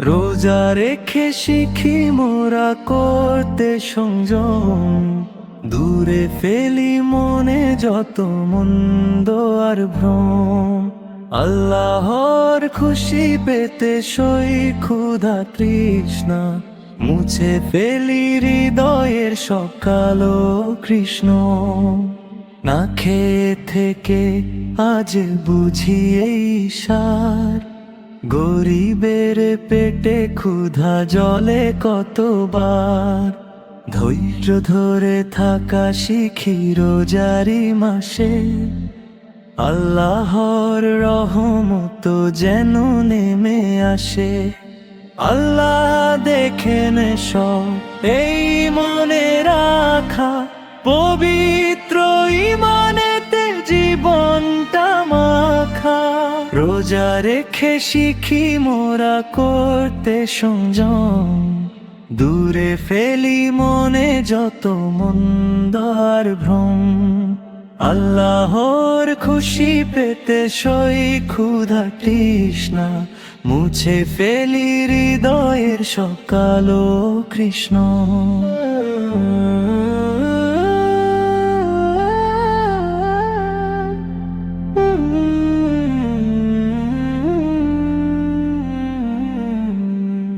রোজা রেখে শিখি মোরা করতে সংযম, দূরে ফেলি মনে যত মন্দ আর ভ্রম। আল্লাহর খুশি পেতে সই ক্ষুধা তৃষ্ণা, মুছে ফেলি হৃদয়ের সকাল কৃষ্ণ। না খেয়ে থেকে আজ বুঝি এই সার, গরিবের পেটে ক্ষুধা জলে কতবার। ধৈর্য ধরে থাকা শিখি রোজারি মাসে, আল্লাহর রহমত যেন নেমে আসে। আল্লাহ দেখেন সব এই মনে রাখা, পবিত্র ঈমানেতে জীবনটা মাখা। রোজা রেখে শিখি মোরা করতে সংযম, দূরে ফেলি মনে যত মন্দ আর ভ্রম। আল্লাহর খুশি পেতে সই ক্ষুধা তৃষ্ণা, মুছে ফেলি হৃদয়ের সকাল কৃষ্ণ।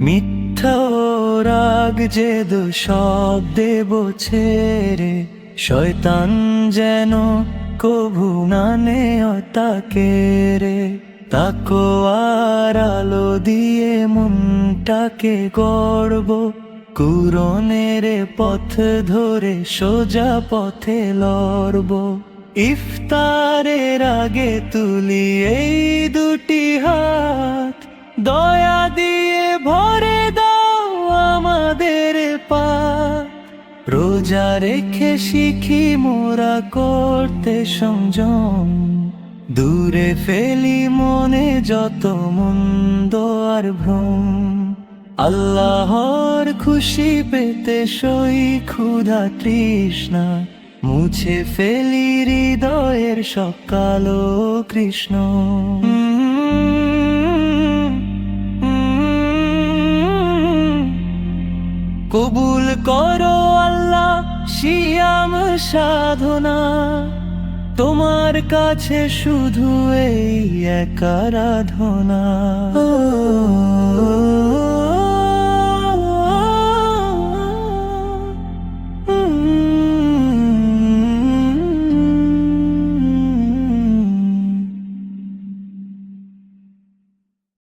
মিথ্যা রাগ জেদ সব দেব ছেড়ে, শয়তান যেন কভু না নেয় তাকে রে। তাকওয়ার আলো দিয়ে মনটাকে গড়ব, কুরআনের পথ ধরে সোজা পথে লড়ব। ইফতারের আগে তুলি এই দুটি হাত, দয়া দিয়ে ভরে দাও আমাদের পাপ। রোজা রেখে শিখি মোরা করতে সংযম, দূরে ফেলি মনে যত মন্দ আর ভ্রম। আল্লাহর খুশি পেতে সই ক্ষুধা তৃষ্ণা, মুছে ফেলি হৃদয়ের সকাল কৃষ্ণ। কবুল করো আল্লাহ সিয়াম সাধনা, তোমার কাছে শুধু এই এক আরাধনা।